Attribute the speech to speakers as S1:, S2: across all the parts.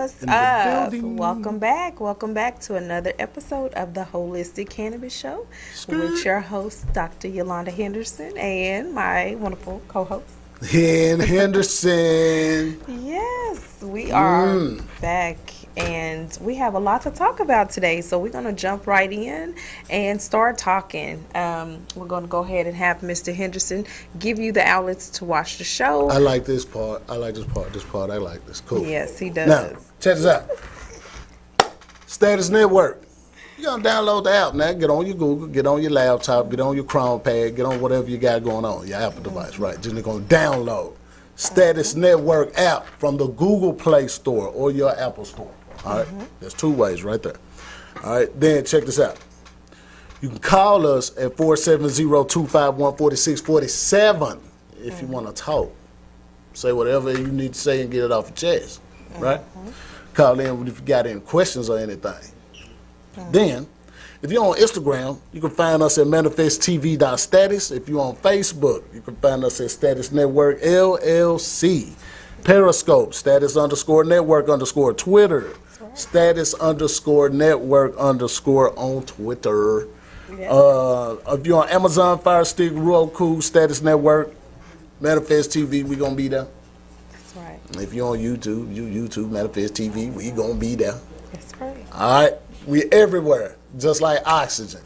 S1: What's up? Welcome back. Welcome back to another episode of the Holistic Cannabis Show with your host, Dr. Yolanda Henderson, and my wonderful co-host,
S2: Hen Henderson.
S1: Yes, we are back, and we have a lot to talk about today. So we're going to jump right in and start talking. We're going to go ahead and have Mr. Henderson give you the outlets to watch the show.
S2: I like this part. I like this part. This part, I like this. Cool.
S1: Yes, he does.
S2: Now, check this out. Status Network. You gonna download the app now. Get on your Google, get on your laptop, get on your Chrome pad, get on whatever you got going on, your Apple device, right? Just gonna download Status Network app from the Google Play Store or your Apple Store. All right, there's two ways right there. All right, then check this out. You can call us at 470-251-4647 if you want to talk. Say whatever you need to say and get it off your chest, right? Call in if you got any questions or anything. Then, if you're on Instagram, you can find us at manifesttv.status. If you're on Facebook, you can find us at Status Network LLC. Periscope, status_network_ Twitter. Status_network_ on Twitter. If you're on Amazon Fire Stick, Roku, Status Network, Manifest TV, we gonna be there.
S1: That's right.
S2: If you're on YouTube, YouTube Manifest TV, we gonna be there.
S1: That's right.
S2: All right, we everywhere, just like oxygen.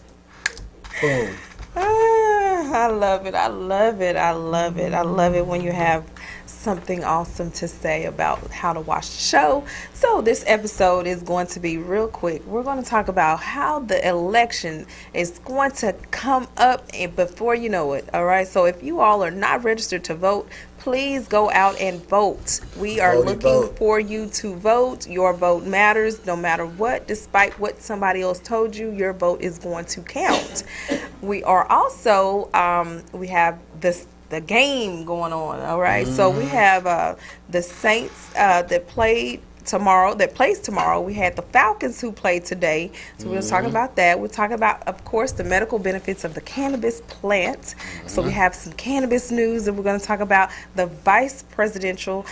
S2: Boom.
S1: I love it. I love it. I love it. I love it when you have something awesome to say about how to watch the show. So this episode is going to be real quick. We're going to talk about how the election is going to come up and before you know it. All right. So if you all are not registered to vote, please go out and vote. We are looking for you to vote. Your vote matters no matter what. Despite what somebody else told you, your vote is going to count. We are also, we have the game going on, all right? So we have the Saints that plays tomorrow. We had the Falcons who played today. So we're going to talk about that. We're talking about, of course, the medical benefits of the cannabis plant. So we have some cannabis news, and we're going to talk about the vice presidential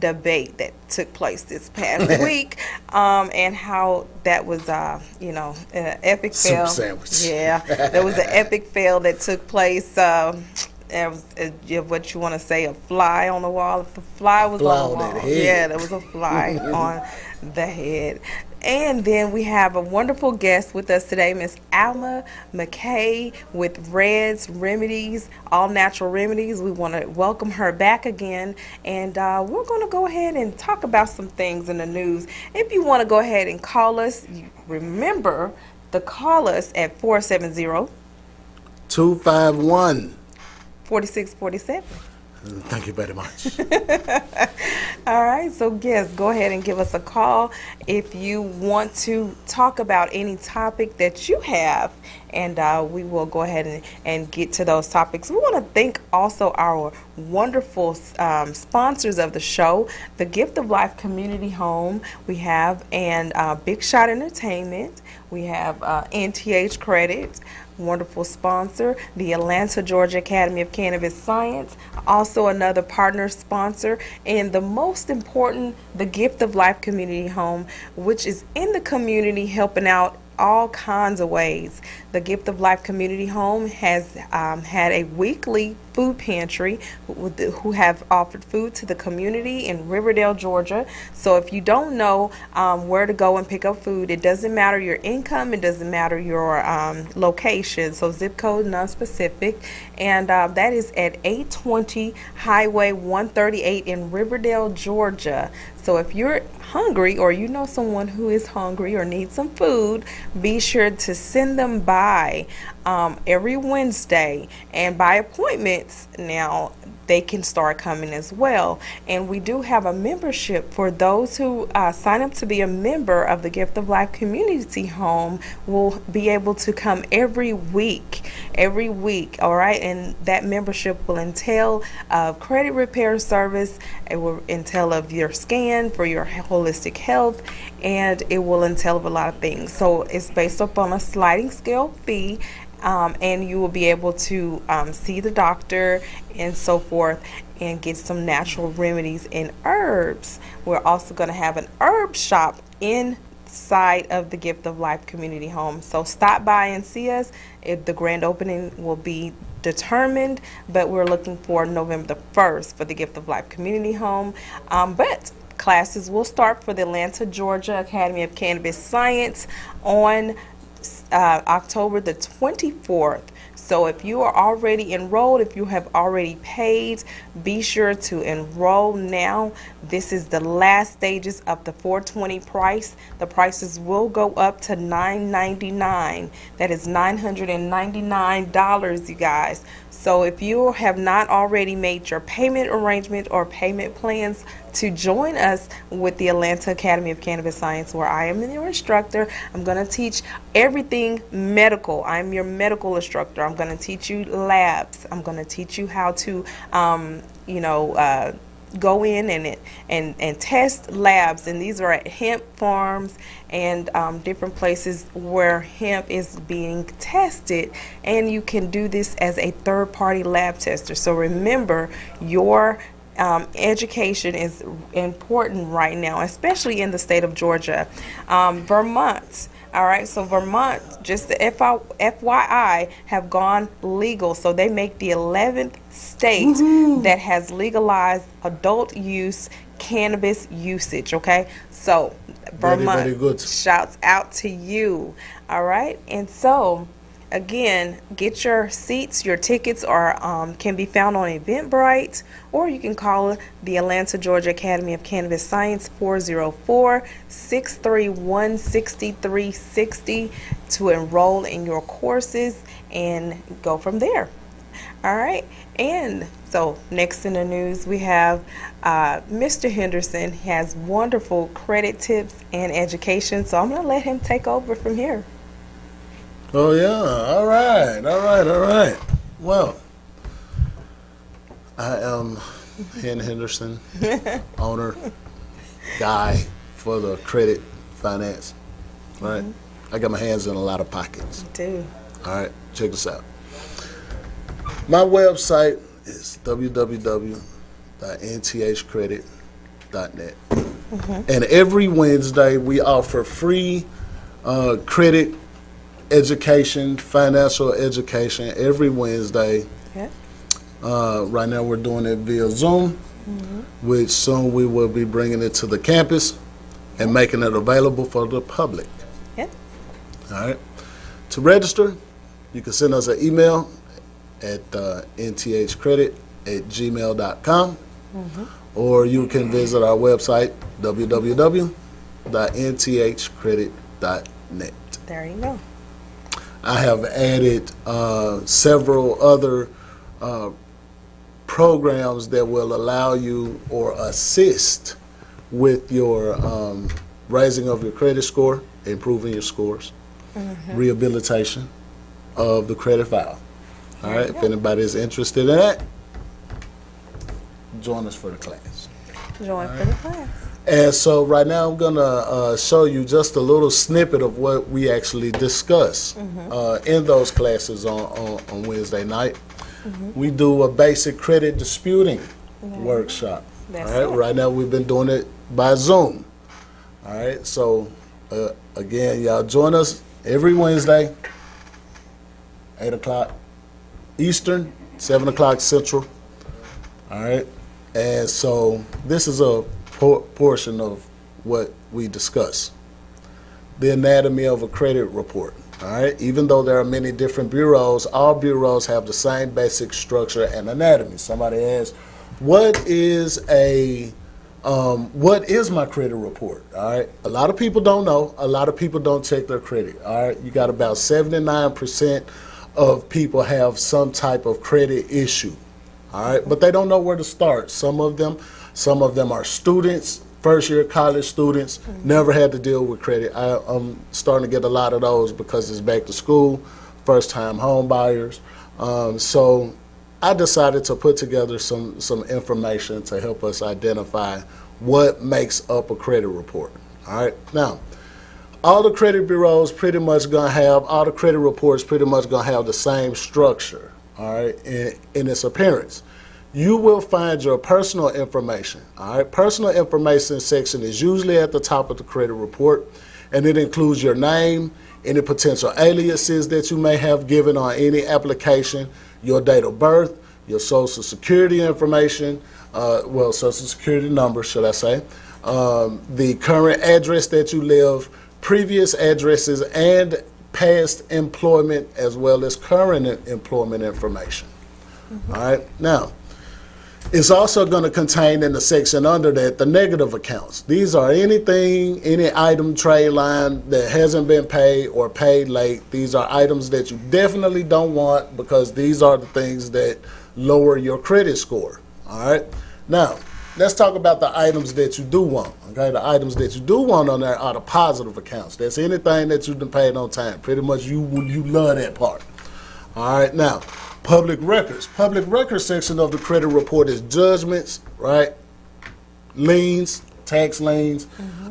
S1: debate that took place this past week, and how that was, an epic fail.
S2: Soup sandwich.
S1: Yeah, there was an epic fail that took place. There was what you want to say, a fly on the wall. If the fly was on the wall, yeah, there was a fly on the head. And then we have a wonderful guest with us today, Miss Alma McKay with Remedies, All Natural Remedies. We want to welcome her back again, and we're going to go ahead and talk about some things in the news. If you want to go ahead and call us, remember to call us at
S2: 470-251.
S1: 4647.
S2: Thank you very much.
S1: All right, so yes, go ahead and give us a call if you want to talk about any topic that you have, and we will go ahead and get to those topics. We want to thank also our wonderful sponsors of the show, the Gift of Life Community Home we have, and Big Shot Entertainment. We have NTH Credit, wonderful sponsor, the Atlanta, Georgia Academy of Cannabis Science, also another partner sponsor, and the most important, the Gift of Life Community Home, which is in the community helping out all kinds of ways. The Gift of Life Community Home has had a weekly food pantry who have offered food to the community in Riverdale, Georgia. So if you don't know where to go and pick up food, it doesn't matter your income, it doesn't matter your location, so zip code non-specific, and that is at 820 Highway 138 in Riverdale, Georgia. So if you're hungry or you know someone who is hungry or needs some food, be sure to send them by every Wednesday, and by appointments now they can start coming as well. And we do have a membership for those who sign up to be a member of the Gift of Life Community Home will be able to come every week, all right? And that membership will entail credit repair service, it will entail of your scan for your holistic health, and it will entail of a lot of things. So it's based upon a sliding scale fee. and you will be able to see the doctor and so forth and get some natural remedies and herbs. We're also going to have an herb shop inside of the Gift of Life Community Home. So stop by and see us. The grand opening will be determined, but we're looking for November the 1st for the Gift of Life Community Home. But classes will start for the Atlanta, Georgia Academy of Cannabis Science on October the 24th. So if you are already enrolled, if you have already paid, be sure to enroll now. This is the last stages of the $420 price. The prices will go up to $999. That is $999, you guys. So if you have not already made your payment arrangement or payment plans to join us with the Atlanta Academy of Cannabis Science, where I am your instructor, I'm going to teach everything medical. I'm your medical instructor. I'm going to teach you labs. I'm going to teach you how to, go in and test labs, and these are at hemp farms and different places where hemp is being tested, and you can do this as a third-party lab tester. So remember, your education is important right now, especially in the state of Georgia. Vermont. All right, so Vermont, just the FYI, have gone legal. So they make the 11th state that has legalized adult use cannabis usage, okay? So Vermont,
S2: very good.
S1: Shouts out to you, all right? And so, again, get your seats, your tickets are can be found on Eventbrite, or you can call the Atlanta, Georgia Academy of Cannabis Science 404-631-6360 to enroll in your courses and go from there. All right, and so next in the news we have Mr. Henderson. He has wonderful credit tips and education, so I'm going to let him take over from here.
S2: Oh, yeah. All right. Well, I am Hen Henderson, owner, guy for the credit finance, right? I got my hands in a lot of pockets.
S1: You do.
S2: All right, check this out. My website is www.nthcredit.net. And every Wednesday we offer free credit education, financial education every Wednesday.
S1: Yeah.
S2: Right now we're doing it via Zoom, which soon we will be bringing it to the campus and making it available for the public.
S1: Yeah.
S2: All right. To register, you can send us an email at nthcredit@gmail.com, or you can visit our website, www.nthcredit.net.
S1: There you go.
S2: I have added several other programs that will allow you or assist with your raising of your credit score, improving your scores, rehabilitation of the credit file. All right, if anybody is interested in that, join us for the class.
S1: Join for the class.
S2: And so right now I'm going to show you just a little snippet of what we actually discuss in those classes on Wednesday night. We do a basic credit disputing workshop.
S1: That's
S2: all right,
S1: it.
S2: right now we've been doing it by Zoom. All right, so again, y'all join us every Wednesday, 8 o'clock Eastern, 7 o'clock Central. All right, and so this is a portion of what we discuss. The anatomy of a credit report. All right, even though there are many different bureaus, all bureaus have the same basic structure and anatomy. Somebody asks, what is my credit report? All right, a lot of people don't know. A lot of people don't check their credit. All right, you got about 79% of people have some type of credit issue. All right, but they don't know where to start. Some of them are students, first-year college students, never had to deal with credit. I'm starting to get a lot of those because it's back to school, first-time home buyers. So I decided to put together some information to help us identify what makes up a credit report. All right, now, all the credit bureaus pretty much gonna have, all the credit reports pretty much gonna have the same structure, all right, in its appearance. You will find your personal information, all right. Personal information section is usually at the top of the credit report, and it includes your name, any potential aliases that you may have given on any application, your date of birth, your social security information, social security number, should I say, the current address that you live, previous addresses, and past employment as well as current employment information. All right. Now, it's also going to contain in the section under that the negative accounts. These are anything, any item, trade line that hasn't been paid or paid late. These are items that you definitely don't want because these are the things that lower your credit score. All right. Now, let's talk about the items that you do want. Okay, the items that you do want on there are the positive accounts. That's anything that you've been paid on time. Pretty much you love that part. All right. Now, public records. Public records section of the credit report is judgments, right? Liens, tax liens,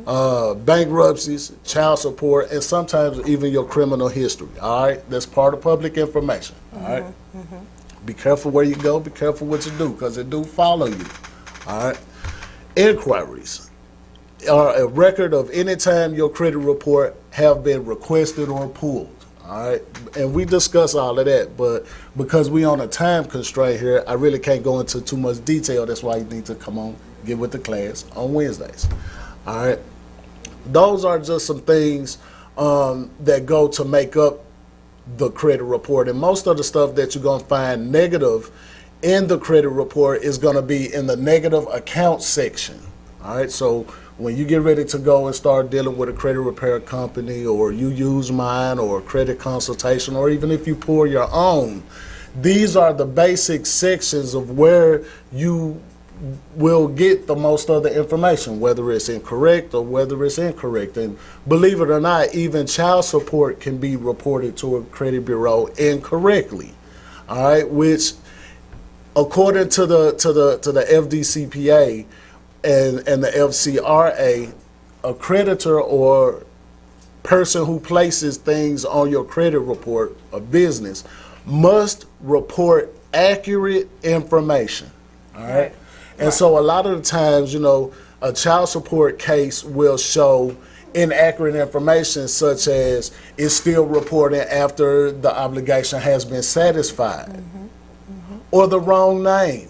S2: bankruptcies, child support, and sometimes even your criminal history. All right, that's part of public information. All right. Be careful where you go. Be careful what you do, because it do follow you. All right. Inquiries are a record of any time your credit report have been requested or pulled. All right. And we discuss all of that, but because we on a time constraint here, I really can't go into too much detail. That's why you need to come on, get with the class on Wednesdays. All right. Those are just some things that go to make up the credit report. And most of the stuff that you're going to find negative in the credit report is going to be in the negative account section. All right. So when you get ready to go and start dealing with a credit repair company, or you use mine, or a credit consultation, or even if you pour your own, these are the basic sections of where you will get the most of the information, whether it's incorrect or whether it's incorrect. And believe it or not, even child support can be reported to a credit bureau incorrectly. All right, which according to the FDCPA and the FCRA, a creditor or person who places things on your credit report, a business, must report accurate information. All right. And so a lot of the times, you know, a child support case will show inaccurate information, such as it's still reporting after the obligation has been satisfied, or the wrong name.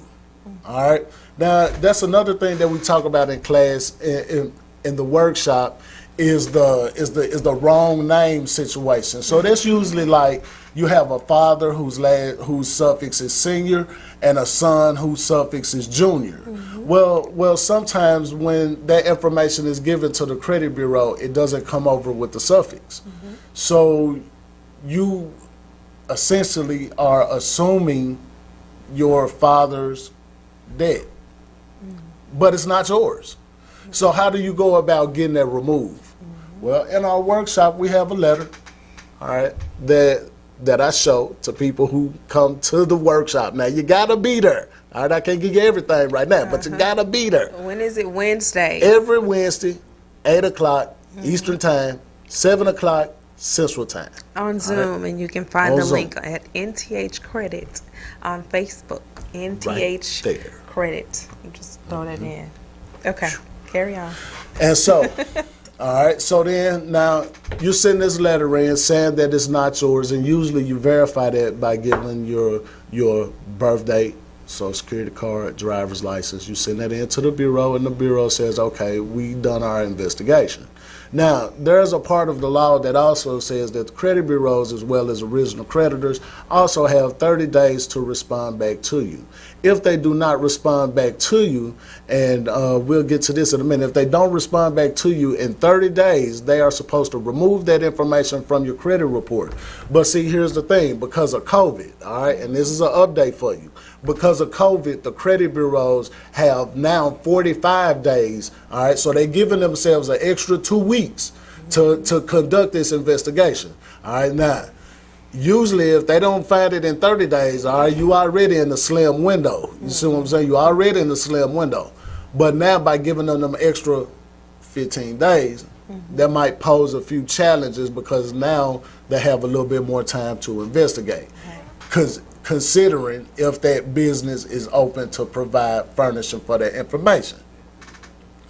S2: All right. Now, that's another thing that we talk about in class in the workshop is the wrong name situation. So that's usually like you have a father whose suffix is senior and a son whose suffix is junior. Well, sometimes when that information is given to the credit bureau, it doesn't come over with the suffix. So you essentially are assuming your father's debt, but it's not yours. So how do you go about getting that removed? Well, in our workshop, we have a letter, all right, that I show to people who come to the workshop. Now, you got to be there. All right, I can't give you everything right now, but you got to be there.
S1: When is it? Wednesday?
S2: Every Wednesday, 8 o'clock Eastern Time, 7 o'clock Central Time.
S1: On Zoom, and you can find the link at NTH Credit on Facebook. NTH
S2: right
S1: Credit. You just throw that in. Okay, carry on.
S2: And so, all right, so then now you send this letter in saying that it's not yours, and usually you verify that by giving your birth date, Social Security card, driver's license. You send that in to the bureau, and the bureau says, okay, we done our investigation. Now, there's a part of the law that also says that the credit bureaus, as well as original creditors, also have 30 days to respond back to you. If they do not respond back to you, and we'll get to this in a minute, if they don't respond back to you in 30 days, they are supposed to remove that information from your credit report. But see, here's the thing, because of COVID, all right, and this is an update for you, because of COVID, the credit bureaus have now 45 days, all right, so they're giving themselves an extra 2 weeks to conduct this investigation. All right, now, usually if they don't find it in 30 days, all right, you already in the slim window. You see what I'm saying? You already in the slim window. But now by giving them extra 15 days, that might pose a few challenges because now they have a little bit more time to investigate. Because considering if that business is open to provide furnishing for that information.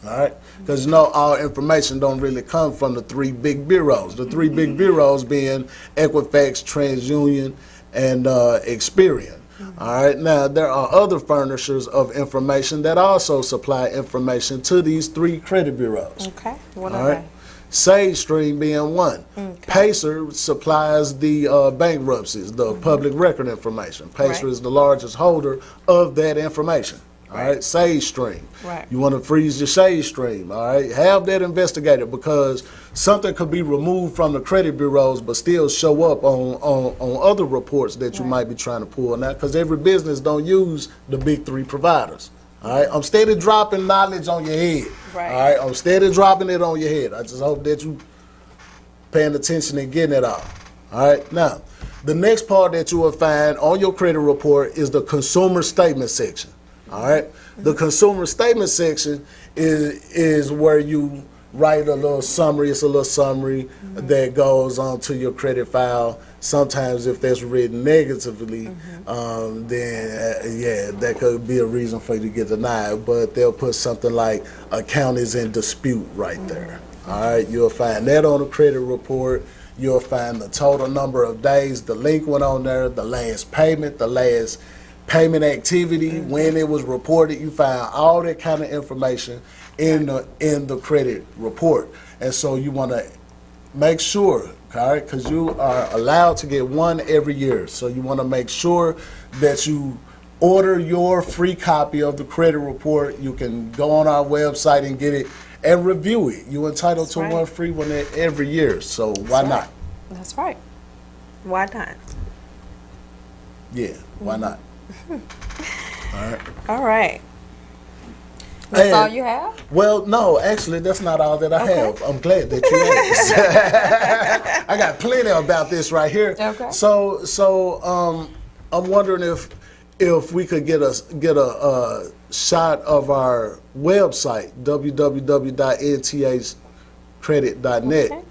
S2: All right? Because all information don't really come from the three big bureaus. The three big bureaus being Equifax, TransUnion, and Experian. All right, now there are other furnishers of information that also supply information to these three credit bureaus.
S1: Okay, what are they?
S2: SageStream being one.
S1: Okay.
S2: Pacer supplies the bankruptcies, the public record information. Pacer is the largest holder of that information. All right, SageStream.
S1: Right.
S2: You want to freeze your SageStream. All right, have that investigated because something could be removed from the credit bureaus, but still show up on other reports that you might be trying to pull now. Because every business don't use the big three providers. All right, I'm steady dropping knowledge on your head.
S1: Right.
S2: All right, I'm steady dropping it on your head. I just hope that you paying attention and getting it all. All right, now the next part that you will find on your credit report is the consumer statement section. All right, the consumer statement section is where you write a little summary. It's a little summary that goes onto your credit file. Sometimes if that's written negatively, then that could be a reason for you to get denied. But they'll put something like account is in dispute right there. All right, you'll find that on the credit report. You'll find the total number of days delinquent on there, the last payment, the last payment activity, when it was reported. You find all that kind of information in the credit report. And so you want to make sure, all right, because you are allowed to get one every year. So you want to make sure that you order your free copy of the credit report. You can go on our website and get it and review it. You're entitled to one free one every year. So why not?
S1: That's right. Why not?
S2: Yeah, why not? All right.
S1: All right. That's all you have?
S2: Well, no, actually, that's not all that I have. I'm glad that you asked. I got plenty about this right here.
S1: Okay.
S2: So, I'm wondering if we could get a shot of our website, www.nthcredit.net.
S1: Okay.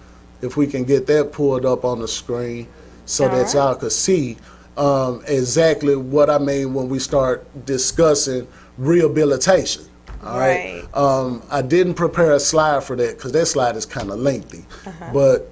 S2: If we can get that pulled up on the screen so that y'all could see exactly what I mean when we start discussing rehabilitation. All right. I didn't prepare a slide for that because that slide is kind of lengthy. But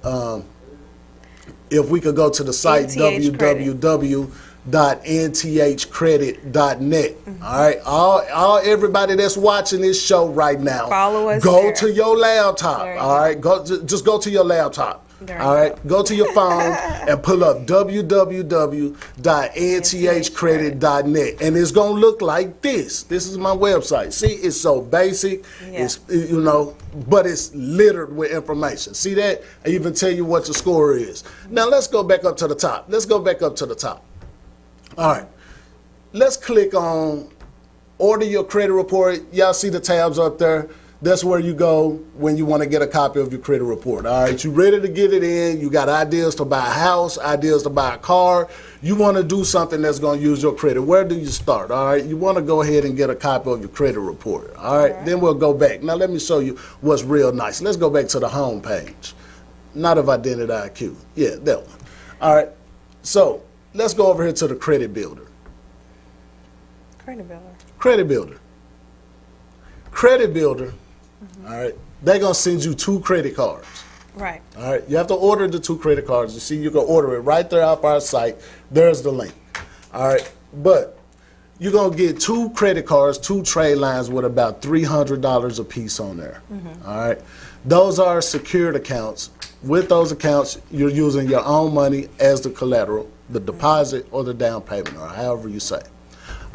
S2: if we could go to the site www.nthcredit.net. All right. All everybody that's watching this show right now,
S1: follow us.
S2: Go
S1: there.
S2: to your laptop. All right. Just go to your laptop. All right, go to your phone and pull up www.nthcredit.net, and it's gonna look like this. This is my website. See, it's so basic. It's but it's littered with information. See that? I even tell you what your score is. Now let's go back up to the top. All right, let's click on order your credit report. Y'all see the tabs up there? That's where you go when you want to get a copy of your credit report. All right, you ready to get it in. You got ideas to buy a house, ideas to buy a car. You want to do something that's going to use your credit. Where do you start? All right, you want to go ahead and get a copy of your credit report. All right, then we'll go back. Now let me show you what's real nice. Let's go back to the home page. Not of Identity IQ. Yeah, that one. All right, so let's go over here to the credit builder.
S1: Credit builder. All right, they're going to send you 2 credit cards.
S2: Right. All right, you have to order the 2 credit cards. You see, you can order it right there off our site. There's the link. All right, but you're going to get 2 credit cards, 2 trade lines with about $300 a piece on there. All right, those are secured accounts. With those accounts, you're using your own money as the collateral, the deposit or the down payment, or however you say.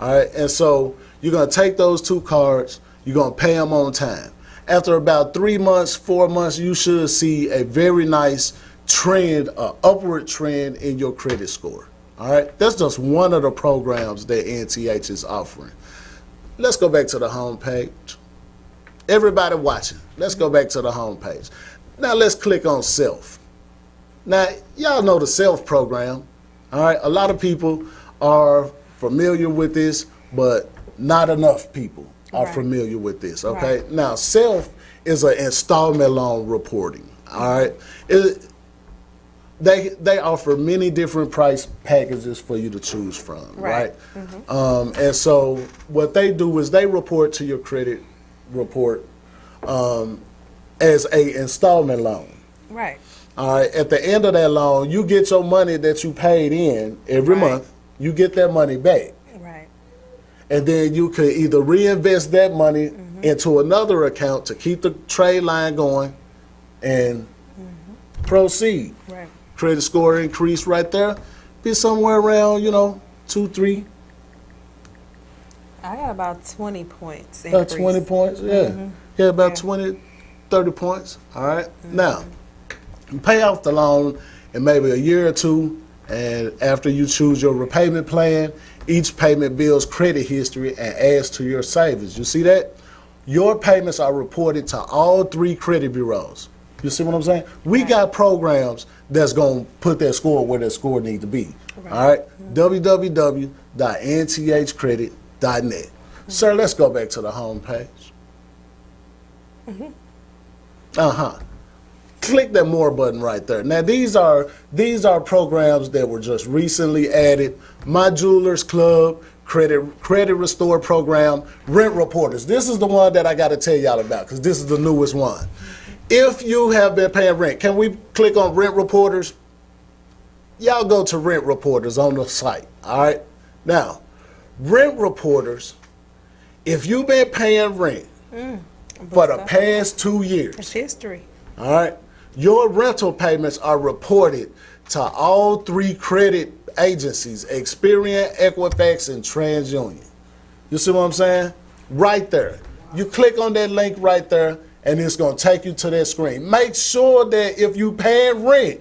S2: All right, and so you're going to take those 2 cards, you're going to pay them on time. After about 3 months, 4 months, you should see a very nice trend, upward trend in your credit score. All right, that's just one of the programs that NTH is offering. Let's go back to the home page. Everybody watching, let's go back to the home page. Now let's click on Self. Now, y'all know the Self program. All right, a lot of people are familiar with this, but not enough people are familiar with this, okay? Now, Self is an installment loan reporting. All right, they offer many different price packages for you to choose from. Right. And so what they do is they report to your credit report as a installment loan.
S1: Right.
S2: All right. At the end of that loan, you get your money that you paid in every month. You get that money back.
S1: Right.
S2: And then you could either reinvest that money into another account to keep the trade line going and proceed.
S1: Right.
S2: Credit score increase right there. Be somewhere around, 2, 3.
S1: I got about 20 points.
S2: About 20 points, yeah. Yeah, about 20, 30 points. All right. Now, you pay off the loan in maybe a year or two, and after you choose your repayment plan, each payment builds credit history and adds to your savings. You see that? Your payments are reported to all 3 credit bureaus. You see what I'm saying? We got programs that's going to put that score where that score needs to be. All right? www.nthcredit.net. Sir, let's go back to the home page. Click that more button right there. Now these are programs that were just recently added. My Jewelers Club, Credit Restore Program, Rent Reporters. This is the one that I got to tell y'all about because this is the newest one. If you have been paying rent, can we click on Rent Reporters? Y'all go to Rent Reporters on the site. All right. Now, Rent Reporters, if you've been paying rent for the past 2 years,
S1: it's history.
S2: All right, your rental payments are reported to all 3 credit agencies: Experian, Equifax, and TransUnion. You see what I'm saying? Right there. You click on that link right there, and it's going to take you to that screen. Make sure that if you paying rent,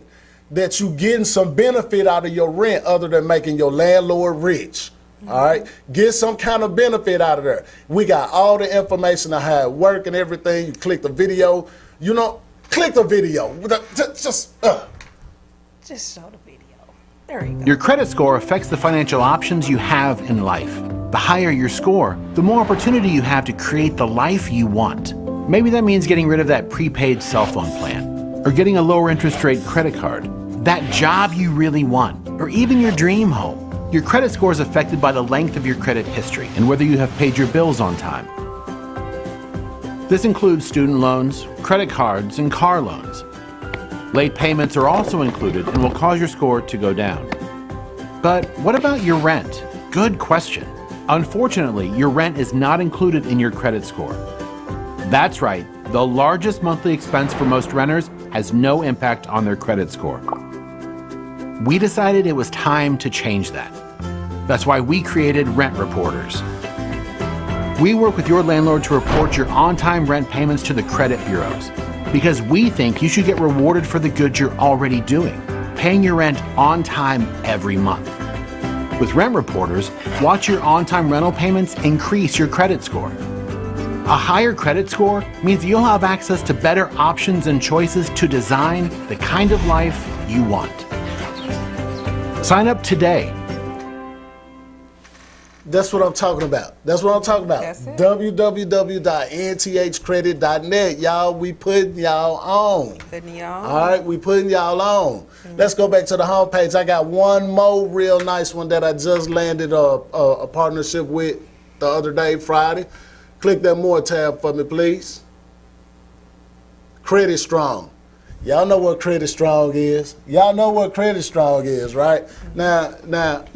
S2: that you getting some benefit out of your rent other than making your landlord rich. All right, get some kind of benefit out of there. We got all the information on how it work and everything. You click the video, click the video. Just show
S1: the video. There you go.
S3: Your credit score affects the financial options you have in life. The higher your score, the more opportunity you have to create the life you want. Maybe that means getting rid of that prepaid cell phone plan, or getting a lower interest rate credit card, that job you really want, or even your dream home. Your credit score is affected by the length of your credit history and whether you have paid your bills on time. This includes student loans, credit cards, and car loans. Late payments are also included and will cause your score to go down. But what about your rent? Good question. Unfortunately, your rent is not included in your credit score. That's right, the largest monthly expense for most renters has no impact on their credit score. We decided it was time to change that. That's why we created Rent Reporters. We work with your landlord to report your on-time rent payments to the credit bureaus because we think you should get rewarded for the good you're already doing, paying your rent on time every month. With Rent Reporters, watch your on-time rental payments increase your credit score. A higher credit score means you'll have access to better options and choices to design the kind of life you want. Sign up today.
S2: That's what I'm talking about. That's what I'm talking about. www.nthcredit.net. Y'all, we putting y'all on. All right, we putting y'all on. Let's go back to the homepage. I got one more real nice one that I just landed a partnership with the other day, Friday. Click that more tab for me, please. Credit Strong. Y'all know what Credit Strong is. Y'all know what Credit Strong is, right? Now,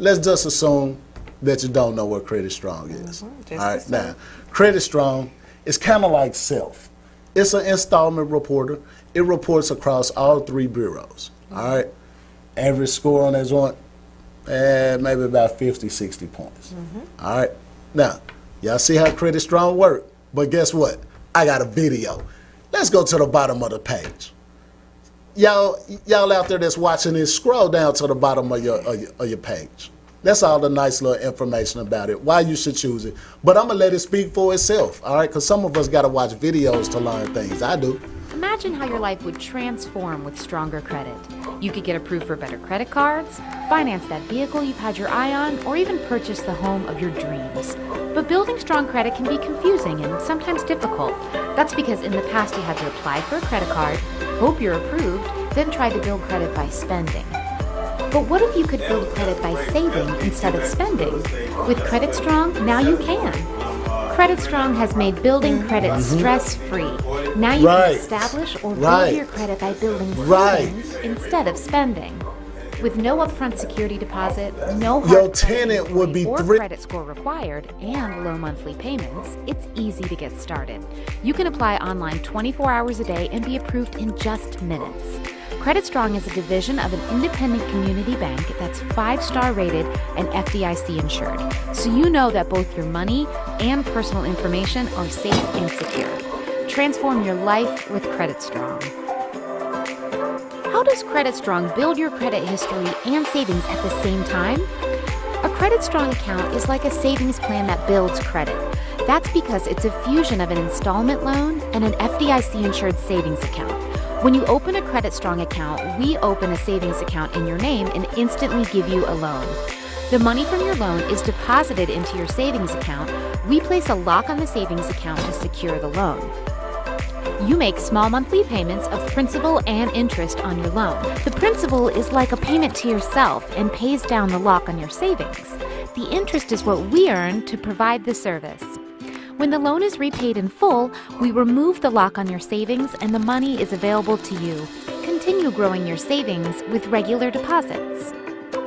S2: let's just assume that you don't know what Credit Strong is. All right, now, Credit Strong is kind of like Self. It's an installment reporter. It reports across all 3 bureaus. All right, average score on that joint, maybe about 50, 60 points. All right, now, y'all see how Credit Strong work, but guess what? I got a video. Let's go to the bottom of the page. Y'all out there that's watching this, scroll down to the bottom of your page. That's all the nice little information about it, why you should choose it. But I'm going to let it speak for itself, all right? Because some of us got to watch videos to learn things. I do.
S4: Imagine how your life would transform with stronger credit. You could get approved for better credit cards, finance that vehicle you've had your eye on, or even purchase the home of your dreams. But building strong credit can be confusing and sometimes difficult. That's because in the past you had to apply for a credit card, hope you're approved, then try to build credit by spending. But what if you could build credit by saving instead of spending? With Credit Strong, now you can. Credit Strong has made building credit stress-free. Now you can establish or build your credit by building savings instead of spending. With no upfront security deposit, no hard
S2: tenant would be
S4: credit score required, and low monthly payments, it's easy to get started. You can apply online 24 hours a day and be approved in just minutes. Credit Strong is a division of an independent community bank that's 5-star rated and FDIC insured, so you know that both your money and personal information are safe and secure. Transform your life with Credit Strong. How does Credit Strong build your credit history and savings at the same time? A Credit Strong account is like a savings plan that builds credit. That's because it's a fusion of an installment loan and an FDIC-insured savings account. When you open a Credit Strong account, we open a savings account in your name and instantly give you a loan. The money from your loan is deposited into your savings account. We place a lock on the savings account to secure the loan. You make small monthly payments of principal and interest on your loan. The principal is like a payment to yourself and pays down the lock on your savings. The interest is what we earn to provide the service. When the loan is repaid in full, we remove the lock on your savings and the money is available to you. Continue growing your savings with regular deposits.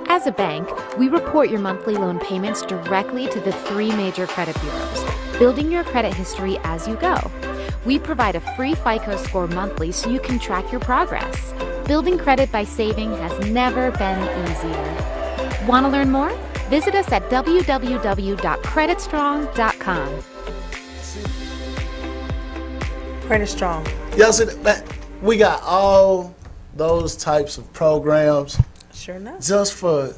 S4: As a bank, we report your monthly loan payments directly to the 3 major credit bureaus, building your credit history as you go. We provide a free FICO score monthly so you can track your progress. Building credit by saving has never been easier. Want to learn more? Visit us at www.creditstrong.com.
S1: Credit Strong.
S2: Y'all see that? We got all those types of programs
S1: Sure enough.
S2: just for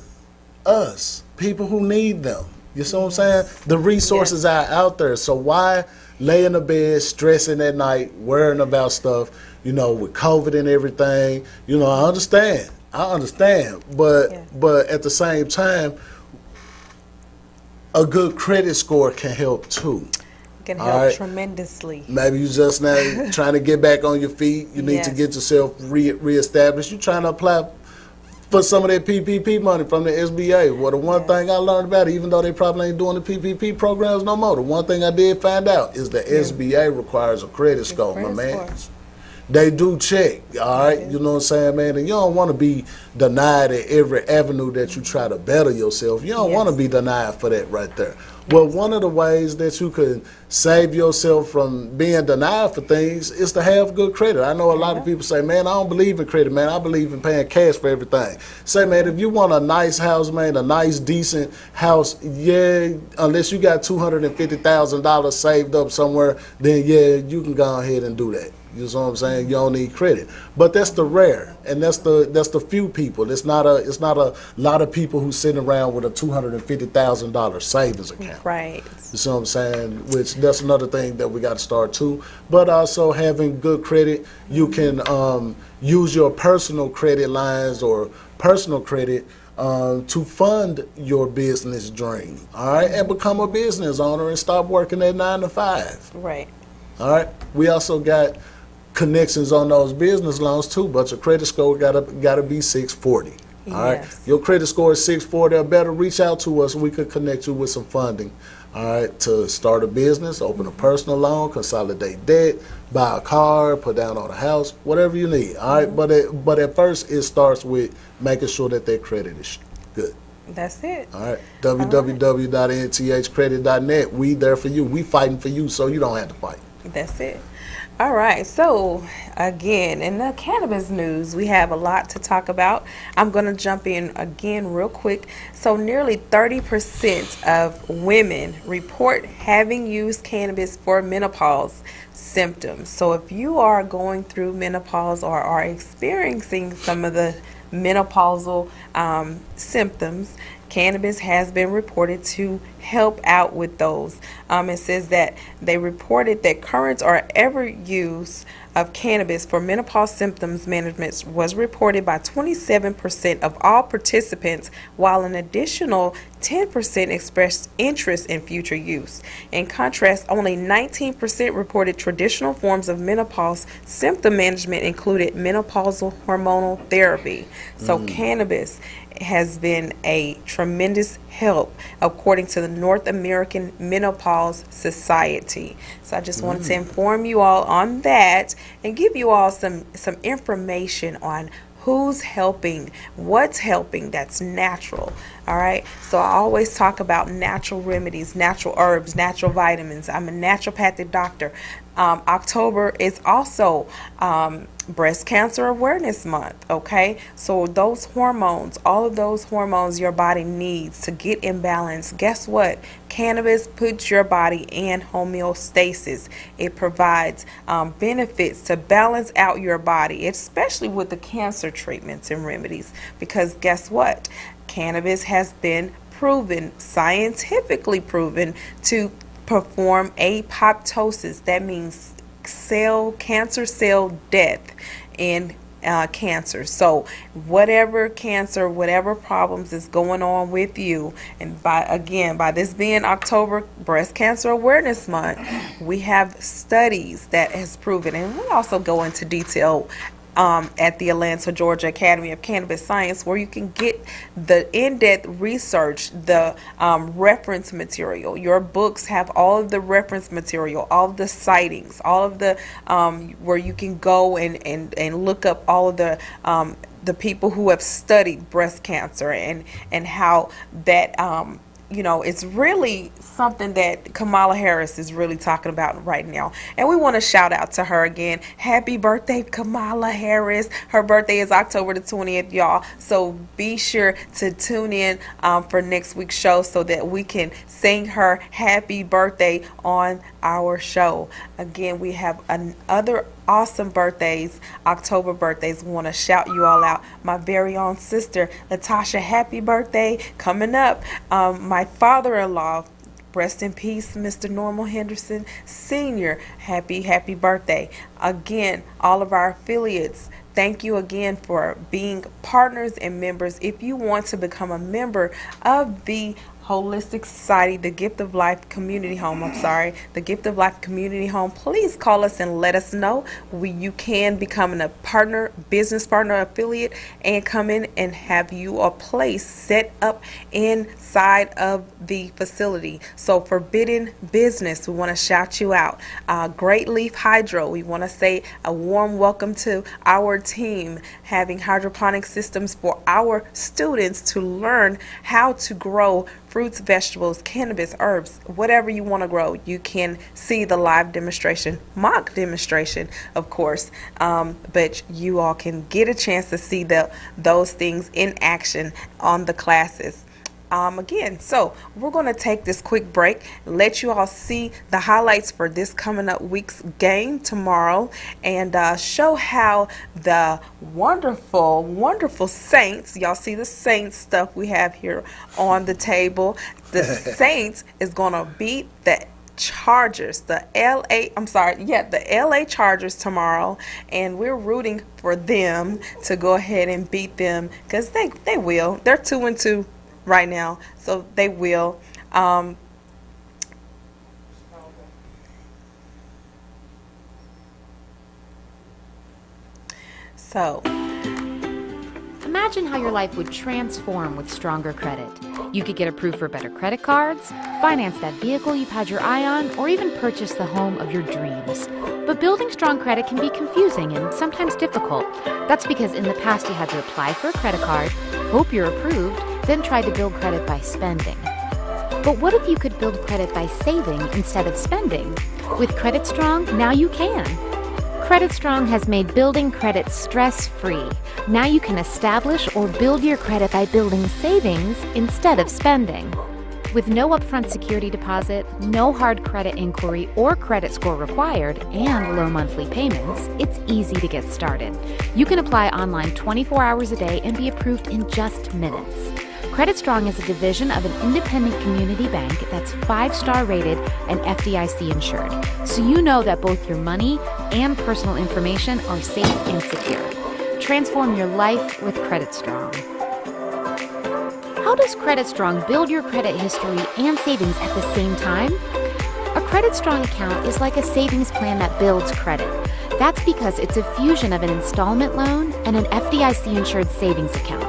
S2: us, people who need them. You see what I'm saying? The resources are out there. So why lay in the bed stressing at night, worrying about stuff, with COVID and everything? I understand. But at the same time, a good credit score can help too.
S1: Can help tremendously.
S2: Maybe you just now trying to get back on your feet. You need to get yourself reestablished. You're trying to apply for some of that PPP money from the SBA. Well, the one thing I learned about it, even though they probably ain't doing the PPP programs no more, the one thing I did find out is the SBA requires a credit score, my man. They do check, all right? You know what I'm saying, man? And you don't want to be denied at every avenue that you try to better yourself. You don't want to be denied for that right there. Well, one of the ways that you can save yourself from being denied for things is to have good credit. I know a lot of people say, man, I don't believe in credit, man. I believe in paying cash for everything. Say, man, if you want a nice house, man, a nice, decent house, unless you got $250,000 saved up somewhere, then, you can go ahead and do that. You know what I'm saying? You don't need credit, but that's the rare, and that's the few people. It's not a lot of people who sitting around with a $250,000 savings account.
S1: Right.
S2: You see what I'm saying? Which that's another thing that we got to start too. But also having good credit, you can use your personal credit lines or personal credit to fund your business dream. All right, and become a business owner and stop working at 9 to 5.
S1: Right.
S2: All right. We also got connections on those business loans too, but your credit score gotta be 640. All right, your credit score is 640 or better. Reach out to us. We could connect you with some funding. All right, to start a business, open a personal loan, consolidate debt, buy a car, put down on a house, whatever you need. All right, but at first it starts with making sure that their credit is good.
S1: That's it.
S2: All right, www.nthcredit.net. We there for you. We fighting for you, so you don't have to fight.
S1: That's it. All right, so again, in the cannabis news, we have a lot to talk about. I'm going to jump in again real quick. So nearly 30% of women report having used cannabis for menopause symptoms. So if you are going through menopause or are experiencing some of the menopausal symptoms, Cannabis has been reported to help out with those. It says that they reported that current or ever use of cannabis for menopause symptoms management was reported by 27% of all participants, while an additional 10% expressed interest in future use. In contrast, only 19% reported traditional forms of menopause symptom management included menopausal hormonal therapy. So cannabis has been a tremendous help according to the North American Menopause Society. So I just wanted to inform you all on that and give you all some information on who's helping, what's helping that's natural. All right. So I always talk about natural remedies, natural herbs, natural vitamins. I'm a naturopathic doctor. October is also Breast Cancer Awareness Month. Okay. So those hormones, all of those hormones your body needs to get in balance, guess what? Cannabis puts your body in homeostasis. It provides benefits to balance out your body, especially with the cancer treatments and remedies. Because guess what? Cannabis has been proven, scientifically proven, to perform apoptosis. That means cancer cell death in cancer. So whatever cancer, whatever problems is going on with you, and by this being October Breast Cancer Awareness Month, we have studies that has proven, and we also go into detail at the Atlanta, Georgia Academy of Cannabis Science, where you can get the in-depth research, the reference material. Your books have all of the reference material, all of the sightings, all of the where you can go and look up all of the people who have studied breast cancer and how that it's really something that Kamala Harris is really talking about right now. And we want to shout out to her again. Happy birthday, Kamala Harris. Her birthday is October the 20th, y'all. So be sure to tune in for next week's show so that we can sing her happy birthday on our show. Again, we have other awesome birthdays, October birthdays. We want to shout you all out. My very own sister, Latasha, happy birthday coming up. My father-in-law, rest in peace, Mr. Normal Henderson Sr., happy birthday. Again, all of our affiliates, thank you again for being partners and members. If you want to become a member of the Holistic Society, the Gift of Life Community Home, the Gift of Life Community Home, please call us and let us know. You can become a partner, business partner, affiliate, and come in and have you a place set up inside of the facility. So Forbidden Business, we want to shout you out. Great Leaf Hydro, we want to say a warm welcome to our team, having hydroponic systems for our students to learn how to grow fruits, vegetables, cannabis, herbs, whatever you want to grow. You can see the live demonstration, mock demonstration, of course, but you all can get a chance to see those things in action on the classes. Again, so we're going to take this quick break, let you all see the highlights for this coming up week's game tomorrow, and show how the wonderful Saints, y'all see the Saints stuff we have here on the table. The Saints is going to beat the Chargers, the LA Chargers tomorrow, and we're rooting for them to go ahead and beat them because they will. They're 2-2 right now, so they will. So
S4: imagine how your life would transform with stronger credit. You could get approved for better credit cards, finance that vehicle you've had your eye on, or even purchase the home of your dreams. But building strong credit can be confusing and sometimes difficult. That's because in the past you had to apply for a credit card, hope you're approved, then try to build credit by spending. But what if you could build credit by saving instead of spending? With Credit Strong, now you can. Credit Strong has made building credit stress-free. Now you can establish or build your credit by building savings instead of spending. With no upfront security deposit, no hard credit inquiry or credit score required, and low monthly payments, it's easy to get started. You can apply online 24 hours a day and be approved in just minutes. Credit Strong is a division of an independent community bank that's 5-star rated and FDIC insured, so you know that both your money and personal information are safe and secure. Transform your life with Credit Strong. How does Credit Strong build your credit history and savings at the same time? A Credit Strong account is like a savings plan that builds credit. That's because it's a fusion of an installment loan and an FDIC-insured savings account.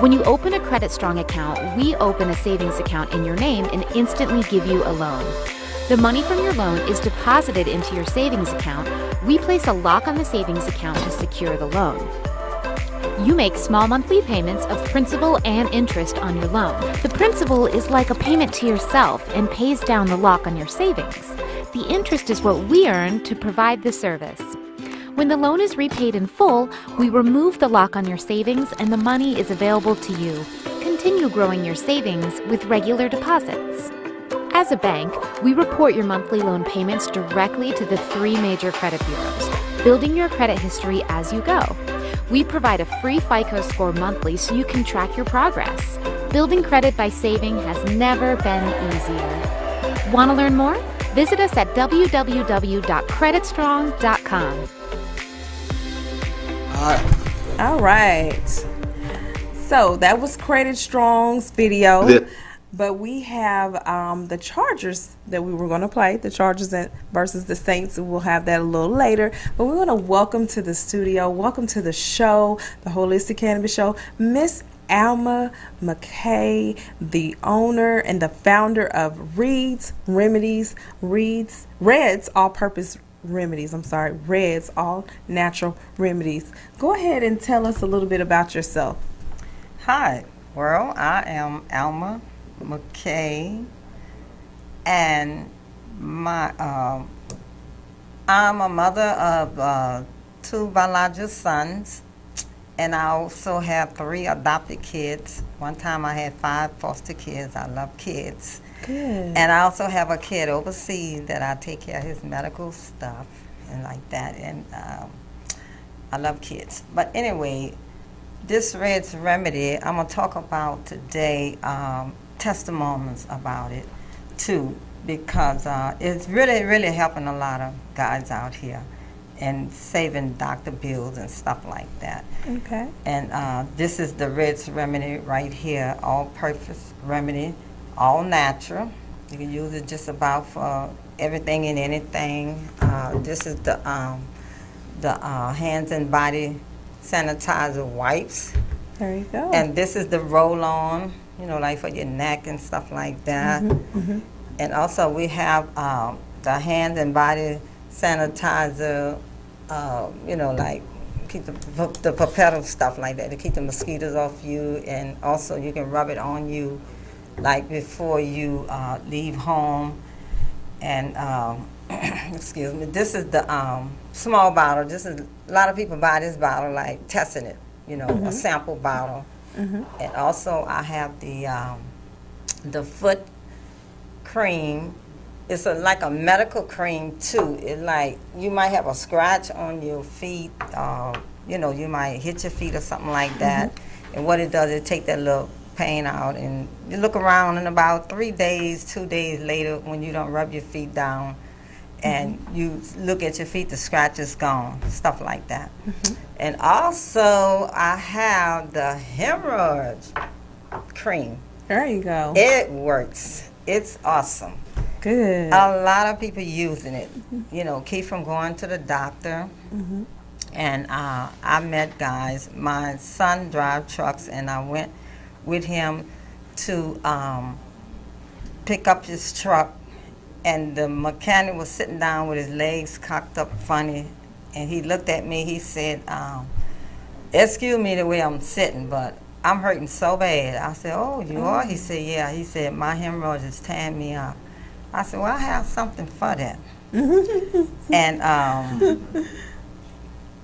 S4: When you open a Credit Strong account, we open a savings account in your name and instantly give you a loan. The money from your loan is deposited into your savings account. We place a lock on the savings account to secure the loan. You make small monthly payments of principal and interest on your loan. The principal is like a payment to yourself and pays down the lock on your savings. The interest is what we earn to provide the service. When the loan is repaid in full, we remove the lock on your savings and the money is available to you. Continue growing your savings with regular deposits. As a bank, we report your monthly loan payments directly to the 3 major credit bureaus, building your credit history as you go. We provide a free FICO score monthly so you can track your progress. Building credit by saving has never been easier. Want to learn more? Visit us at www.creditstrong.com.
S1: All right. So that was Credit Strong's video.
S2: Yeah.
S1: But we have the Chargers that we were going to play, the Chargers versus the Saints. We'll have that a little later. But we want to welcome to the studio, welcome to the show, the Holistic Cannabis Show, Miss Alma McKay, the owner and the founder of Reds All-Purpose Remedies. Reds All Natural Remedies. Go ahead and tell us a little bit about yourself.
S5: Hi, well, I am Alma McKay, and I'm a mother of 2 biological sons, and I also have 3 adopted kids. One time I had 5 foster kids. I love kids.
S1: Good.
S5: And I also have a kid overseas that I take care of his medical stuff and like that, and I love kids. But anyway, this Red's Remedy, I'm going to talk about today testimonies about it too, because it's really helping a lot of guys out here and saving doctor bills and stuff like that.
S1: Okay.
S5: And this is the Red's Remedy right here, all-purpose remedy, all natural. You can use it just about for everything and anything. This is the hands and body sanitizer wipes.
S1: There you go.
S5: And this is the roll-on, like for your neck and stuff like that. And also we have the hand and body sanitizer, like keep the pipetto stuff like that to keep the mosquitoes off you. And also you can rub it on you like before you leave home. And excuse me, this is the small bottle. This is, a lot of people buy this bottle like testing it, a sample bottle. And also I have the foot cream. It's like a medical cream too. It like, you might have a scratch on your feet, you might hit your feet or something like that. And what it does, it take that little pain out, and you look around, and about 3 days, 2 days later, when you don't rub your feet down and you look at your feet, the scratch is gone, stuff like that. And also I have the hemorrhoid cream.
S1: There you go.
S5: It works. It's awesome.
S1: Good.
S5: A lot of people using it, keep from going to the doctor. And I met guys. My son drives trucks, and I went with him to pick up his truck, and the mechanic was sitting down with his legs cocked up funny, and he looked at me. He said, excuse me the way I'm sitting, but I'm hurting so bad. I said, oh, you are? He said, yeah. He said, my hemorrhoids is tearing me up. I said, well, I have something for that. And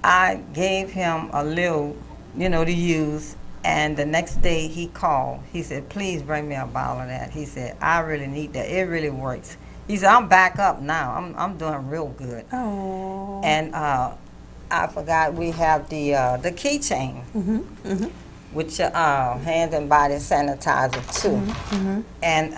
S5: I gave him a little, to use. And the next day he called. He said, please bring me a bottle of that. He said, I really need that. It really works. He said, I'm back up now. I'm doing real good.
S1: Oh.
S5: And I forgot we have the keychain. with your hand and body sanitizer too. And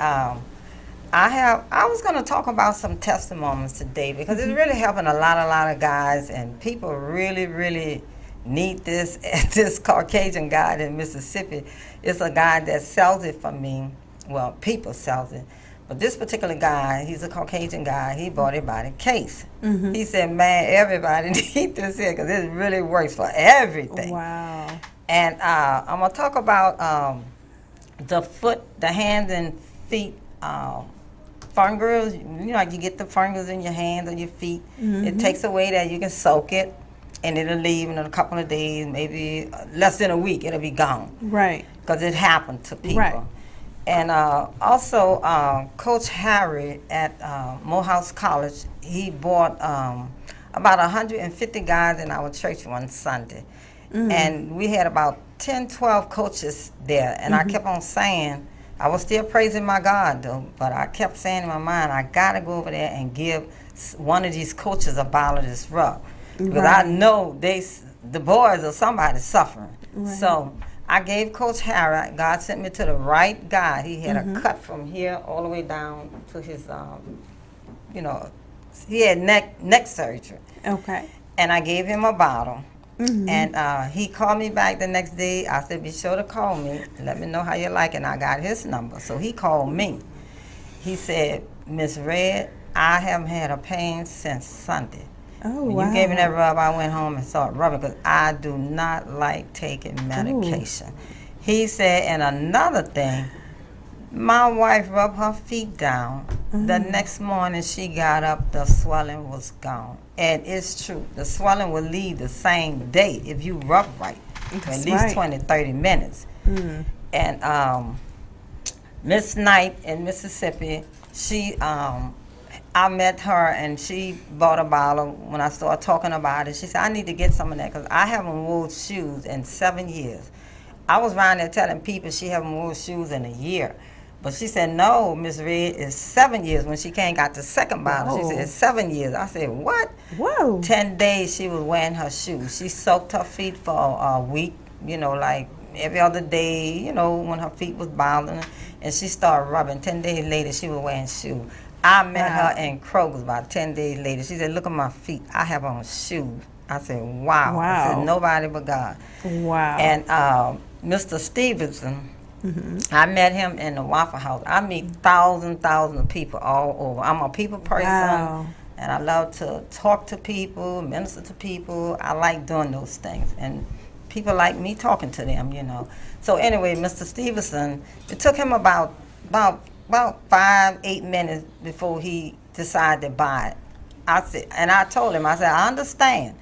S5: I was going to talk about some testimonies today because it's really helping a lot of guys, and people really need this. This Caucasian guy in Mississippi is a guy that sells it for me. Well, people sells it. But this particular guy, he's a Caucasian guy, he bought it by the case. He said, man, everybody need this here because it really works for everything.
S1: Wow.
S5: And I'm going to talk about the hands and feet fungus. You know, like you get the fungus in your hands or your feet. It takes away that. You can soak it, and it'll leave in a couple of days, maybe less than a week, it'll be gone.
S1: Right.
S5: Because it happened to people.
S1: Right.
S5: And also, Coach Harry at Morehouse College, he bought about 150 guys in our church one Sunday. And we had about 10, 12 coaches there. And I kept on saying, I was still praising my God, though, but I kept saying in my mind, I got to go over there and give one of these coaches a bottle of this rub. Because I know the boys or somebody suffering. So I gave Coach Harry, God sent me to the right guy. He had a cut from here all the way down to his, he had neck surgery.
S1: Okay.
S5: And I gave him a bottle. And he called me back the next day. I said, be sure to call me. Let me know how you like it. And I got his number. So he called me. He said, Miss Red, I haven't had a pain since Sunday.
S1: Oh,
S5: when
S1: wow.
S5: you gave me that rub, I went home and started rubbing because I do not like taking medication. He said, and another thing, my wife rubbed her feet down. The next morning she got up, the swelling was gone. And it's true, the swelling will leave the same day if you rub right, for at least 20, 30 minutes. And Miss Knight in Mississippi, she, I met her and she bought a bottle. When I started talking about it, she said, I need to get some of that because I haven't worn shoes in 7 years. I was around there telling people she haven't worn shoes in a year. But she said, no, Miss Red, it's 7 years. When she came got the second bottle, she said, it's 7 years. I said, what?
S1: Whoa.
S5: 10 days she was wearing her shoes. She soaked her feet for a week, like every other day, when her feet was bothering. And she started rubbing. 10 days later, she was wearing shoes. I met her in Kroger's about 10 days later. She said, look at my feet. I have on shoes. I said, wow. I said, nobody but God.
S1: Wow.
S5: And Mr. Stevenson, I met him in the Waffle House. I meet thousands of people all over. I'm a people person, and I love to talk to people, minister to people. I like doing those things, and people like me talking to them, So anyway, Mr. Stevenson, it took him about 5-8 minutes before he decided to buy it. I told him, I said, I understand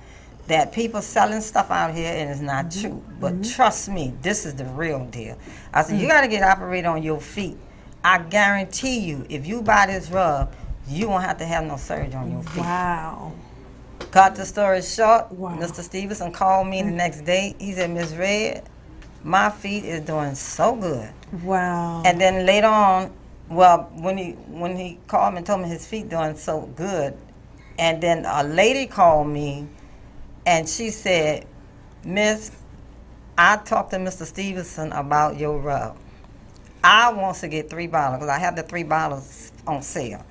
S5: that people selling stuff out here and it's not true. But trust me, this is the real deal. I said, you got to get operated on your feet. I guarantee you, if you buy this rub, you won't have to have no surgery on your feet.
S1: Wow.
S5: Cut the story short,
S1: Wow.
S5: Mr. Stevenson called me the next day. He said, Miss Red, my feet is doing so good.
S1: Wow.
S5: And then later on, when he called me and told me his feet doing so good, and then a lady called me, and she said, Miss, I talked to Mr. Stevenson about your rub. I want to get 3 bottles because I have the 3 bottles on sale.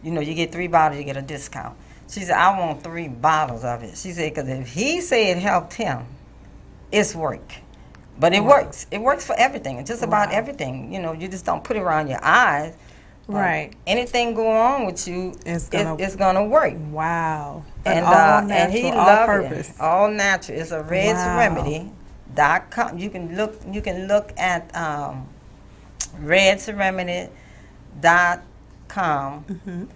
S5: You get 3 bottles, you get a discount. She said, I want 3 bottles of it. She said, because if he said it helped him, it's work. But it works. It works for everything. It's just about everything. You just don't put it around your eyes.
S1: Right.
S5: Anything go on with you, it's gonna work.
S1: Wow.
S5: And
S1: all natural,
S5: and he
S1: all
S5: loved
S1: purpose.
S5: it. All natural. It's a RedsRemedy.com. You can look at RedsRemedy.com.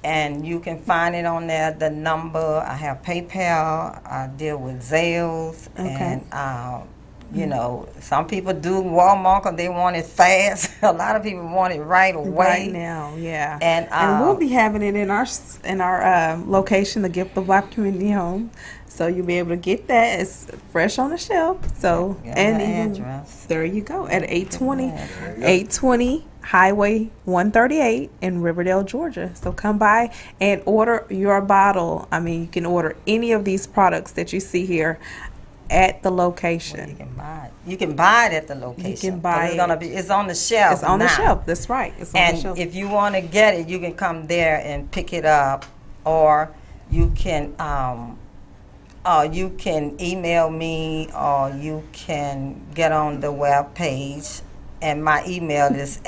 S5: And you can find it on there. The number. I have PayPal. I deal with Zales.
S1: Okay.
S5: And some people do Walmart because they want it fast. A lot of people want it right away.
S1: Right now, yeah.
S5: And
S1: we'll be having it in our location, the Gift of Life Community Home. So you'll be able to get that. It's fresh on the shelf. So and even
S5: address.
S1: There you go at 820 Highway 138 in Riverdale, Georgia. So come by and order your bottle. I mean, you can order any of these products that you see here. at the
S5: You
S1: location.
S5: can buy it. You can buy it at the location.
S1: can buy
S5: 'Cause it's gonna
S1: it.
S5: be. It's on the shelf.
S1: It's on the
S5: now.
S1: shelf. That's right. It's on the
S5: And
S1: shelf.
S5: if you want to get it, you can come there and pick it up, or you can email me, or you can get on the web page. And my email is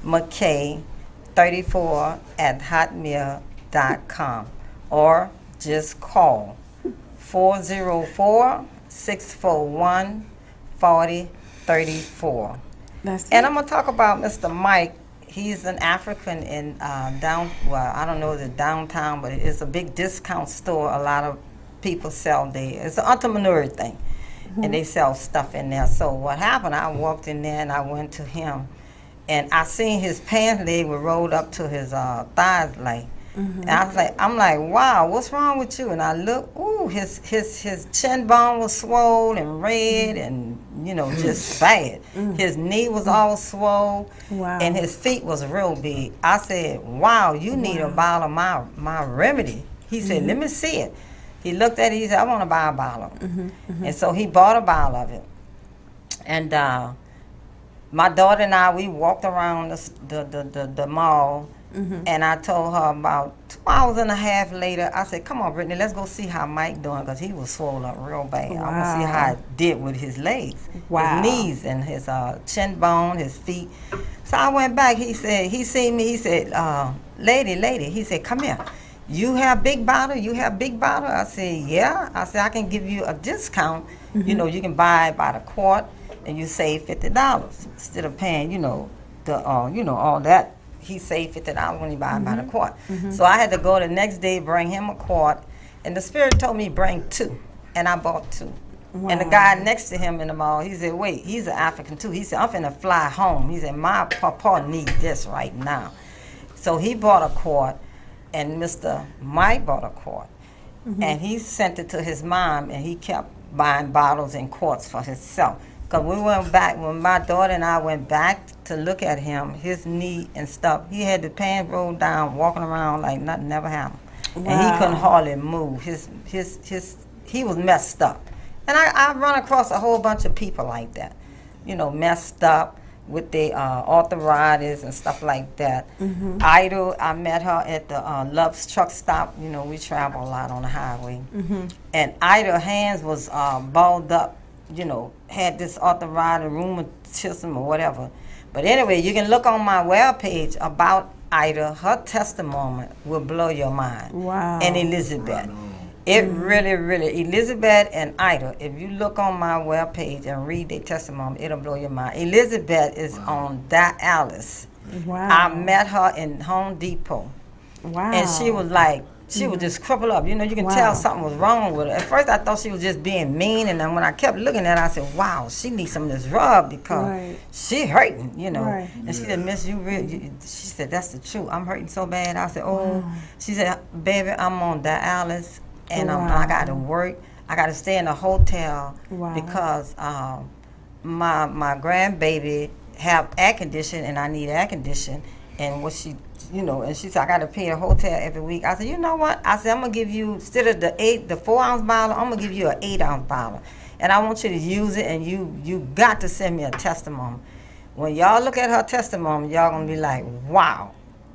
S5: amckay34@hotmail.com, or just call 404-641-4034.
S1: That's
S5: And
S1: it.
S5: I'm gonna talk about Mr. Mike. He's an African in I don't know the downtown, but it's a big discount store. A lot of people sell there. It's an entrepreneur thing, and they sell stuff in there. So what happened? I walked in there and I went to him, and I seen his pants leg were rolled up to his thighs, like. And I'm like, wow, what's wrong with you? And I look, ooh, his chin bone was swollen and red, and just bad. His knee was all swole,
S1: Wow.
S5: and his feet was real big. I said, wow, you need a bottle of my remedy. He said, let me see it. He looked at it. He said, I want to buy a bottle. And so he bought a bottle of it. And my daughter and I, we walked around the mall. And I told her about 2 hours and a half later, I said, come on, Brittany, let's go see how Mike doing, because he was swollen up real bad. I want to see how it did with his legs,
S1: Wow.
S5: his knees, and his chin bone, his feet. So I went back. He said, he seen me. He said, lady, he said, come here. You have big bottle? You have big bottle? I said, yeah. I said, I can give you a discount. You can buy by the quart, and you save $50 instead of paying, all that. He saved $50 when he buy by the quart. So I had to go the next day, bring him a quart, and the Spirit told me bring 2, and I bought 2. And the guy next to him in the mall, he said, wait, he's an African too. He said, I'm finna fly home. He said, my papa need this right now. So he bought a quart, and Mr. Mike bought a quart, and he sent it to his mom, and he kept buying bottles and quarts for himself. Because we went back, when my daughter and I went back to look at him, his knee and stuff, he had the pants rolled down, walking around like nothing never happened.
S1: Wow.
S5: And he couldn't hardly move. He was messed up. And I run across a whole bunch of people like that, messed up with their arthritis and stuff like that. Ida, I met her at the Love's truck stop. We travel a lot on the highway. And Ida's hands was balled up, had this arthritis, rheumatism or whatever. But anyway, you can look on my webpage about Ida. Her testimony will blow your mind.
S1: Wow.
S5: And Elizabeth. It really, really, Elizabeth and Ida, if you look on my webpage and read their testimony, it'll blow your mind. Elizabeth is on Dallas.
S1: Wow.
S5: I met her in Home Depot.
S1: Wow.
S5: And she was like, she was just crippled up. You can tell something was wrong with her. At first, I thought she was just being mean, and then when I kept looking at her, I said, wow, she needs some of this rub because she hurting,
S1: Right.
S5: And she said, Miss, she said, that's the truth. I'm hurting so bad. I said, oh. She said, baby, I'm on Dallas, and I got to work. I got to stay in a hotel because my grandbaby have air conditioning, and I need air conditioning. And what she, and she said, I got to pay a hotel every week. I said, you know what? I said, I'm going to give you, instead of the 4-ounce bottle, I'm going to give you an 8-ounce bottle. And I want you to use it, and you got to send me a testimony. When y'all look at her testimony, y'all going to be like, wow.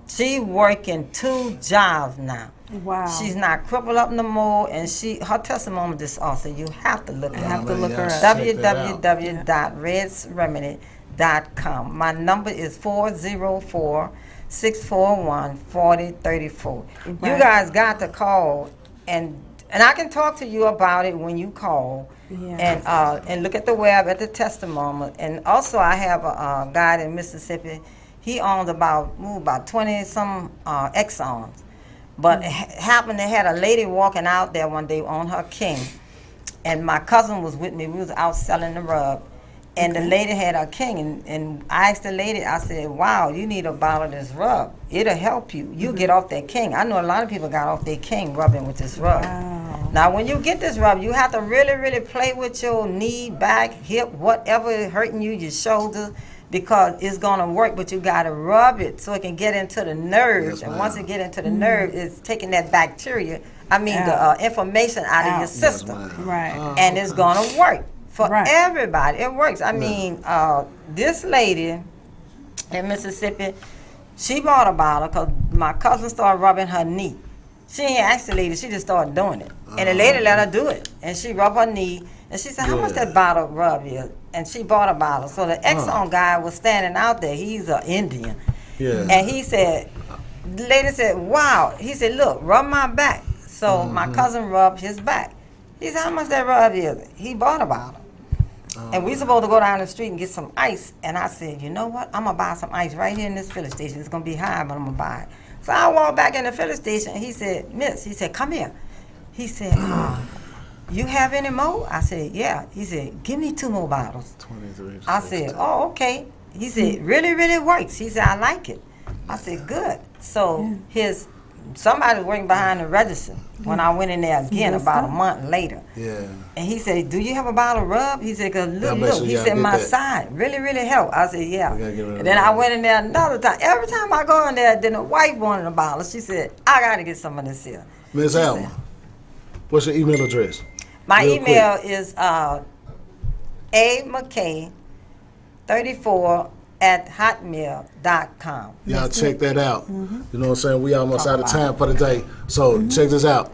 S5: She working 2 jobs now.
S1: Wow.
S5: She's not crippled up no more, and her testimony is awesome. You have to look at
S1: have to look her up.
S5: www.redsremedy.com. My number is 404-641-4034. You guys got to call, and I can talk to you about it when you call.
S1: Yes.
S5: And look at the web at the testimony. And also, I have a guy in Mississippi. He owns about 20-some Exxons. But it happened, they had a lady walking out there one day on her king. And my cousin was with me. We was out selling the rub. And the lady had her king. And I asked the lady, I said, wow, you need a bottle of this rub. It'll help you. You get off that king. I know a lot of people got off their king rubbing with this rub.
S1: Wow.
S5: Now, when you get this rub, you have to really, really play with your knee, back, hip, whatever is hurting you, your shoulder, because it's going to work, but you got to rub it so it can get into the nerves. And once it get into the nerve, it's taking that bacteria the information out of your system.
S1: Right.
S5: And it's going to work for
S1: Right.
S5: everybody. It works. I mean, this lady in Mississippi, she bought a bottle because my cousin started rubbing her knee. She ain't asked the lady, she just started doing it. And the lady let her do it. And she rubbed her knee, and she said, how much that bottle rub is? And she bought a bottle. So the Exxon guy was standing out there. He's an Indian.
S2: Yeah.
S5: And he said, the lady said, wow. He said, look, rub my back. So my cousin rubbed his back. He said, how much that rub is? He bought a bottle. And we supposed to go down the street and get some ice. And I said, you know what? I'm going to buy some ice right here in this filling station. It's going to be high, but I'm going to buy it. So I walked back in the filling station, and he said, Miss, he said, come here. He said, you have any more? I said, yeah. He said, give me 2 more bottles.
S2: 23.
S5: I said, oh, okay. He said, really, really works. He said, I like it. I said, good. So somebody was working behind the register when I went in there again about a month later.
S2: Yeah.
S5: And he said, do you have a bottle of rub? He said, because look,
S2: sure
S5: he
S2: y'all
S5: said,
S2: get
S5: my
S2: that.
S5: side really, really helped. I said, yeah.
S2: We gotta get rid of
S5: And then
S2: that.
S5: I went in there another time. Every time I go in there, then the wife wanted a bottle. She said, I got to get some of this here.
S2: Ms. Alma, what's your email address?
S5: My
S2: Real
S5: email is amckay34@hotmail.com.
S2: Y'all check that out. You know what I'm saying? We almost out of time for the day. So check this out.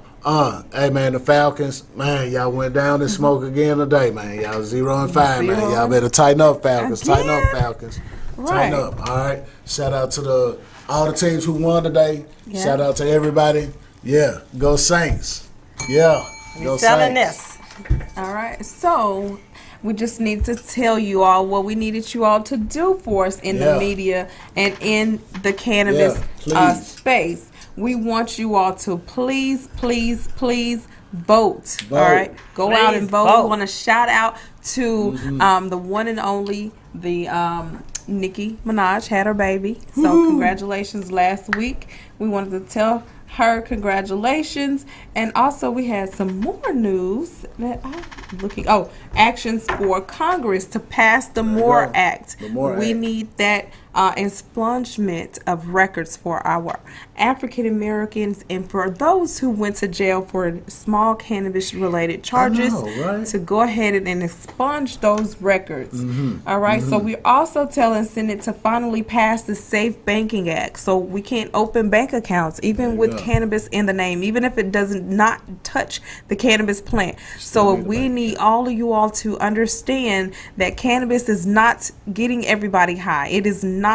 S2: Hey man, the Falcons, man, y'all went down in smoke again today, man. Y'all 0-5, man. Y'all better tighten up, Falcons. Tighten up, Falcons. Tighten up. All right. Shout out to all the teams who won today.
S1: Yeah.
S2: Shout out to everybody. Yeah. Go Saints. Yeah. Go
S5: We're selling
S2: Saints.
S5: this.
S1: All right. So we just need to tell you all what we needed you all to do for us in the media and in the cannabis
S2: please.
S1: space. We want you all to please vote. All right. Go out and vote. We want to shout out to the one and only, Nicki Minaj had her baby. So congratulations last week. We wanted to tell her congratulations. And also we had some more news that I'm looking. Actions for Congress to pass the MORE Act. We need that expungement of records for our African Americans and for those who went to jail for small cannabis related charges to go ahead and expunge those records. All right. So we're also telling Senate to finally pass the Safe Banking Act, so we can't open bank accounts even with cannabis in the name, even if it doesn't not touch the cannabis plant. So we need all of you all to understand that cannabis is not getting everybody high. It is not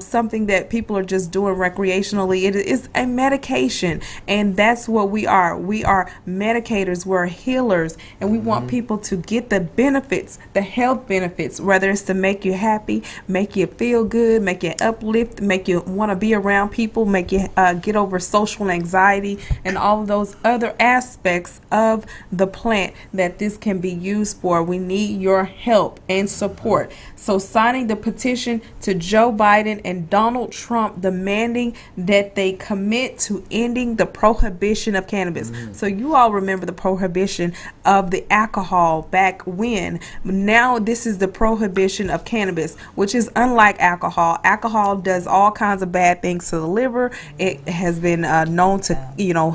S1: something that people are just doing recreationally. It is a medication, and that's what we are. We are medicators, we're healers, and we want people to get the benefits, the health benefits, whether it's to make you happy, make you feel good, make you uplift, make you want to be around people, make you get over social anxiety and all of those other aspects of the plant that this can be used for. We need your help and support. So signing the petition to Joe Biden and Donald Trump demanding that they commit to ending the prohibition of cannabis. So you all remember the prohibition of the alcohol back when. Now this is the prohibition of cannabis, which is unlike alcohol. Alcohol does all kinds of bad things to the liver. It has been known to,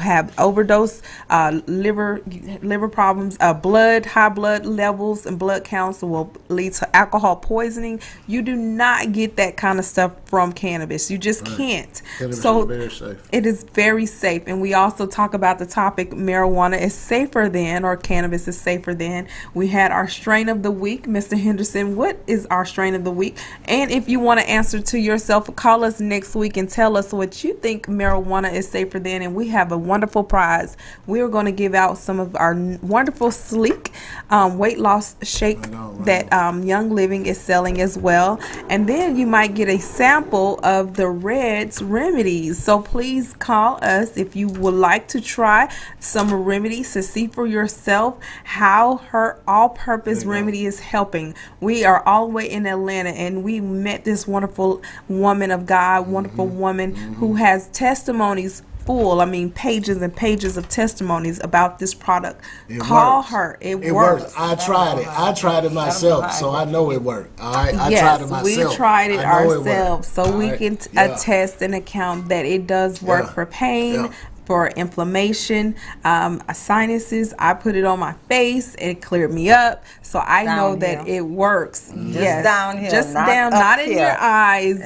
S1: have overdose, liver problems, high blood levels and blood counts will lead to alcohol poisoning. You do not get that kind of stuff from cannabis. You just can't.
S2: Cannabis
S1: So
S2: is very safe.
S1: it is very safe. And we also talk about the topic marijuana is safer than, or cannabis is safer than. We had our strain of the week. Mr. Henderson, what is our strain of the week? And if you want to answer to yourself, call us next week and tell us what you think marijuana is safer than. And we have a wonderful prize. We are going to give out some of our wonderful sleek weight loss shake that Young Living is selling as well. And then you might get a sample of the Red's Remedies. So please call us if you would like to try some remedies to see for yourself how her all-purpose remedy is helping. We are all the way in Atlanta, and we met this wonderful woman of God, wonderful woman who has testimonies full, pages and pages of testimonies about this product. Call her. It works.
S2: I tried it. I tried it myself, so I know it worked. All right. I
S1: Yes,
S2: tried it myself.
S1: we tried it
S2: I know
S1: ourselves,
S2: worked.
S1: so
S2: All
S1: we
S2: right.
S1: can attest and account that it does work for pain, for inflammation, sinuses. I put it on my face. It cleared me up. So I know that it works.
S5: Just down here.
S1: Just
S5: not
S1: down,
S5: up
S1: not in
S5: here.
S1: your eyes.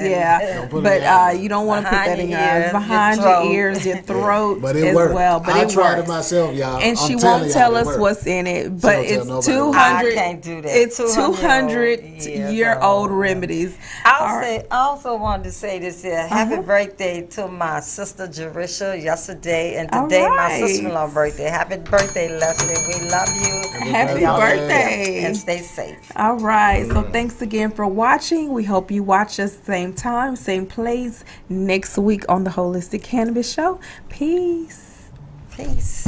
S1: But you don't want to put that in your eyes. Behind your ears, your throat
S2: But it
S1: as
S2: worked.
S1: well. But
S2: I
S1: it
S2: tried
S1: works.
S2: it myself, y'all.
S1: And
S2: I'm
S1: she
S2: telling
S1: won't
S2: y'all
S1: tell
S2: it
S1: us
S2: worked.
S1: what's in it, but
S2: She
S1: it's
S2: don't tell nobody.
S1: 200.
S5: I can't do that.
S1: It's 200-year-old remedies.
S5: I also wanted to say this here. Happy birthday to my sister Jerusha yesterday, and today my
S1: right.
S5: sister-in-law's birthday. Happy birthday, Leslie. We love you.
S1: Happy birthday.
S5: And stay safe.
S1: All right. So thanks again for watching. We hope you watch us same time, same place next week on the Holistic Cannabis Show. Peace.
S5: Peace.